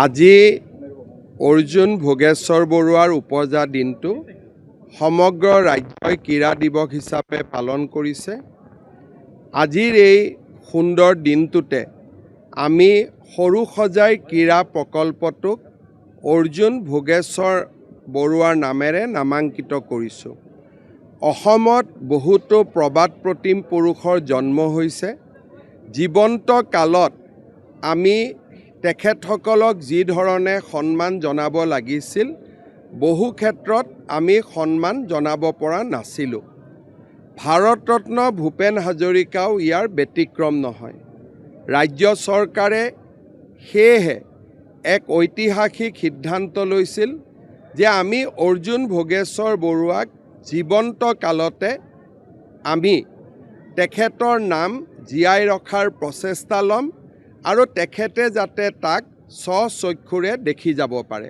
আজি অৰ্জুন ভোগেশ্বৰ বৰুৱাৰ উপজা দিনটো সমগ্ৰ ৰাজ্যই ক্ৰীড়া দিৱস হিচাপে পালন কৰিছে। আজিৰ এই সুন্দৰ দিনটোতে আমি সৰু সজাই ক্ৰীড়া প্ৰকল্পটোক অৰ্জুন ভোগেশ্বৰ বৰুৱাৰ নামেৰে নামাঙ্কিত কৰিছোঁ। অসমত বহুতো প্ৰবাদ প্ৰতিম পুৰুষৰ জন্ম হৈছে। জীৱন্ত কালত আমি তেখেতসকলক যি ধৰণে সন্মান জনাব লাগিছিল, বহু ক্ষেত্ৰত আমি সন্মান জনাব পৰা নাছিলোঁ। ভাৰতৰত্ন ভূপেন হাজৰিকাও ইয়াৰ ব্যতিক্ৰম নহয়। ৰাজ্য চৰকাৰে সেয়েহে এক ঐতিহাসিক সিদ্ধান্ত লৈছিল যে আমি অৰ্জুন ভোগেশ্বৰ বৰুৱাক জীৱন্ত কালতে আমি তেখেতৰ নাম জীয়াই ৰখাৰ প্ৰচেষ্টা ল'ম আৰু তেখেতে যাতে তাক স্বচক্ষুৰে দেখি যাব পাৰে।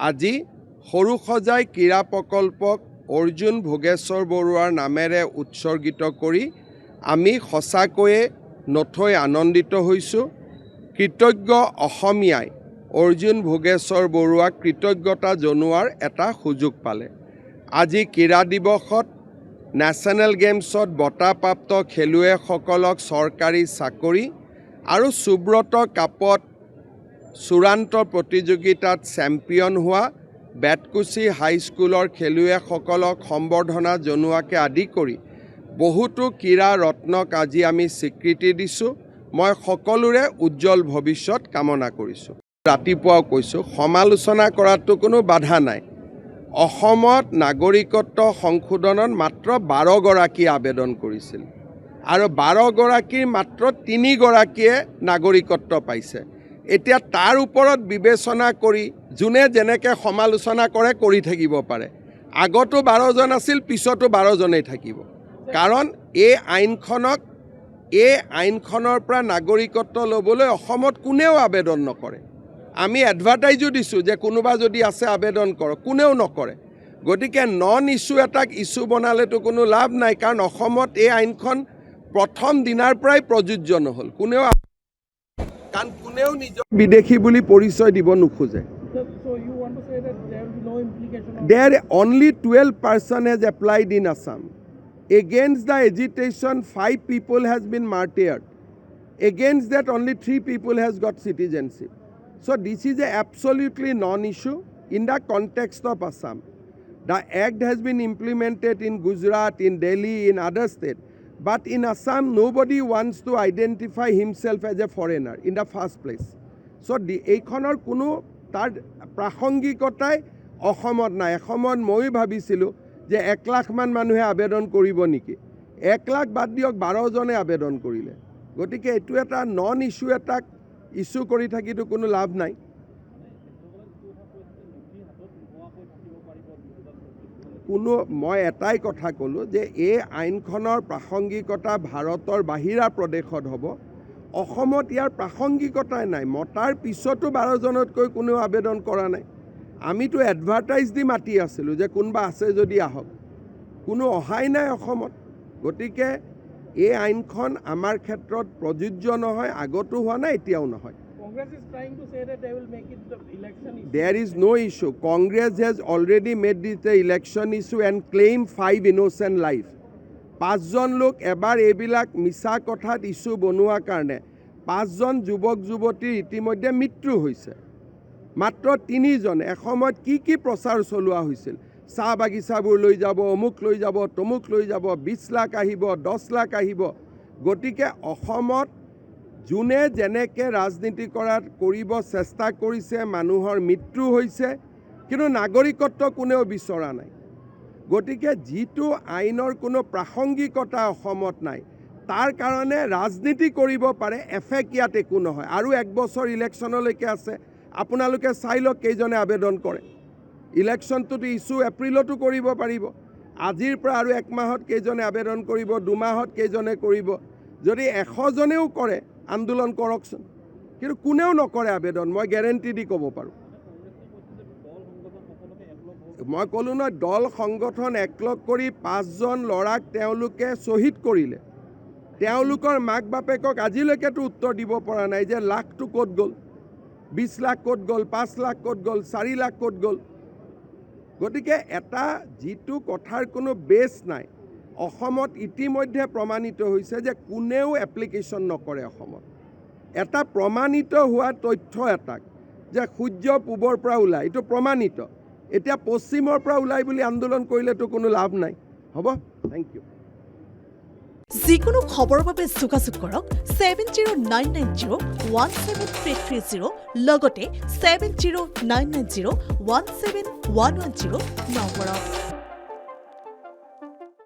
আজি সৰু সজাই ক্ৰীড়া প্ৰকল্পক অৰ্জুন ভোগেশ্বৰ বৰুৱাৰ নামেৰে উৎসৰ্গিত কৰি আমি সঁচাকৈয়ে নথৈ আনন্দিত হৈছোঁ। কৃতজ্ঞ অসমীয়াই অৰ্জুন ভোগেশ্বৰ বৰুৱাক কৃতজ্ঞতা জনোৱাৰ এটা সুযোগ পালে। আজি ক্ৰীড়া দিৱসত নেশ্যনেল গেমছত বঁটাপ্ৰাপ্ত খেলুৱৈসকলক চৰকাৰী চাকৰি আৰু সুব্ৰত কাপত চূড়ান্ত প্ৰতিযোগিতাত চেম্পিয়ন হোৱা বেতকুছি হাইস্কুলৰ খেলুৱৈসকলক সম্বৰ্ধনা জনোৱাকে আদি কৰি বহুতো ক্ৰীড়া ৰত্নক আজি আমি স্বীকৃতি দিছোঁ। মই সকলোৰে উজ্জ্বল ভৱিষ্যত কামনা কৰিছোঁ। ৰাতিপুৱাও কৈছোঁ, সমালোচনা কৰাটো কোনো বাধা নাই। অসমত নাগৰিকত্ব সংশোধনত মাত্ৰ 12 গৰাকীয়ে আবেদন কৰিছিল আৰু 12 গৰাকীৰ মাত্ৰ 3 গৰাকীয়ে নাগৰিকত্ব পাইছে। এতিয়া তাৰ ওপৰত বিবেচনা কৰি যোনে যেনেকৈ সমালোচনা কৰে কৰি থাকিব পাৰে। আগতো 12 জন আছিল, পিছতো 12 জনেই থাকিব। কাৰণ এই আইনখনৰ পৰা নাগৰিকত্ব ল'বলৈ অসমত কোনেও আবেদন নকৰে। আমি এডভাৰটাইজো দিছোঁ যে কোনোবা যদি আছে আবেদন কৰক, কোনেও নকৰে। গতিকে নন ইছ্যু এটাক ইছ্যু বনালেতো কোনো লাভ নাই। কাৰণ অসমত এই আইনখন প্ৰথম দিনাৰ পৰাই প্ৰযোজ্য নহ'ল। কাৰণ কোনেও নিজৰ বিদেশী বুলি পৰিচয় দিব নোখোজে। There only 12% has applied in Assam. Against the agitation, 5 people has been martyred. Against that, only 3 people has got citizenship. So this is a absolutely non-issue in the context of Assam. The act has been implemented in Gujarat, in Delhi, in other states. But in Assam, nobody wants to identify himself as a foreigner in the first place. So এইখনৰ কোনো তাৰ প্ৰাসংগিকতাই অসমত নাই। এসময়ত ময়ো ভাবিছিলোঁ যে 1 লাখমান মানুহে আবেদন কৰিব নেকি। 1 লাখ বাদ দিয়ক, 12 জনে আবেদন কৰিলে। গতিকে এইটো এটা নন ইছ্যু এটাক ইছ্যু কৰি থাকিতো কোনো লাভ নাই। মই এটাই কথা ক'লোঁ যে এই আইনখনৰ প্ৰাসংগিকতা ভাৰতৰ বাহিৰা প্ৰদেশত হ'ব, অসমত ইয়াৰ প্ৰাসংগিকতাই নাই। মতাৰ পিছতো 12 জনতকৈ কোনেও আবেদন কৰা নাই। আমিতো এডভাৰটাইজ দি মাতি আছিলোঁ যে কোনোবা আছে যদি আহক, কোনো অহাই নাই অসমত। গতিকে এই আইনখন আমাৰ ক্ষেত্ৰত প্ৰযোজ্য নহয়, আগতো হোৱা নাই, এতিয়াও নহয়। Congress is trying to say that they will make it the election issue. There is no issue. Congress has already made this the election issue and claimed 5 innocent lives. 5 জন লোক এবাৰ এইবিলাক মিছা কথাত ইছ্যু বনোৱাৰ কাৰণে 5 জন যুৱক যুৱতীৰ ইতিমধ্যে মৃত্যু হৈছে। মাত্ৰ 3 জন। এসময়ত কি প্ৰচাৰ চলোৱা হৈছিল, চাহ বাগিচাবোৰ লৈ যাব, অমুক লৈ যাব, তমুক লৈ যাব, 20 লাখ আহিব, 10 লাখ আহিব। গতিকে অসমত যোনে যেনেকৈ ৰাজনীতি কৰিব চেষ্টা কৰিছে, মানুহৰ মৃত্যু হৈছে, কিন্তু নাগৰিকত্ব কোনেও বিচৰা নাই। গতিকে যিটো আইনৰ কোনো প্ৰাসংগিকতা অসমত নাই, তাৰ কাৰণে ৰাজনীতি কৰিব পাৰে, এফেক্ট ইয়াত একো নহয়। আৰু 1 বছৰ ইলেকশ্যনলৈকে আছে, আপোনালোকে চাই লওক কেইজনে আবেদন কৰে। ইলেকশ্যনটোতো ইছ্যু এপ্ৰিলতো কৰিব পাৰিব। আজিৰ পৰা আৰু 1 মাহত কেইজনে আবেদন কৰিব, 2 মাহত কেইজনে কৰিব। যদি 100 জনেও কৰে, আন্দোলন কৰকচোন, কিন্তু কোনেও নকৰে আবেদন। মই গেৰেণ্টি দি ক'ব পাৰোঁ। মই ক'লোঁ নহয়, দল সংগঠন একলগ কৰি 5 জন ল'ৰাক তেওঁলোকে শ্বহীদ কৰিলে। তেওঁলোকৰ মাক বাপেকক আজিলৈকেতো উত্তৰ দিব পৰা নাই যে লাখটো ক'ত গ'ল। 20 লাখ ক'ত গ'ল, 5 লাখ ক'ত গ'ল, 4 লাখ ক'ত গ'ল। গতিকে এটা যিটো কথাৰ কোনো বেছ নাই, অসমত ইতিমধ্যে প্ৰমাণিত হৈছে যে কোনেও এপ্লিকেশ্যন নকৰে অসমত। এটা প্ৰমাণিত হোৱা তথ্য এটাক যে সূৰ্য পূবৰ পৰা ওলায়, এইটো প্ৰমাণিত। এতিয়া পশ্চিমৰ পৰা ওলাই বুলি আন্দোলন কৰিলেতো কোনো লাভ নাই। হ'ব, থেংক ইউ। যিকোনো খবৰৰ বাবে যোগাযোগ কৰক 7099017330 লগতে 7099017110 নম্বৰত।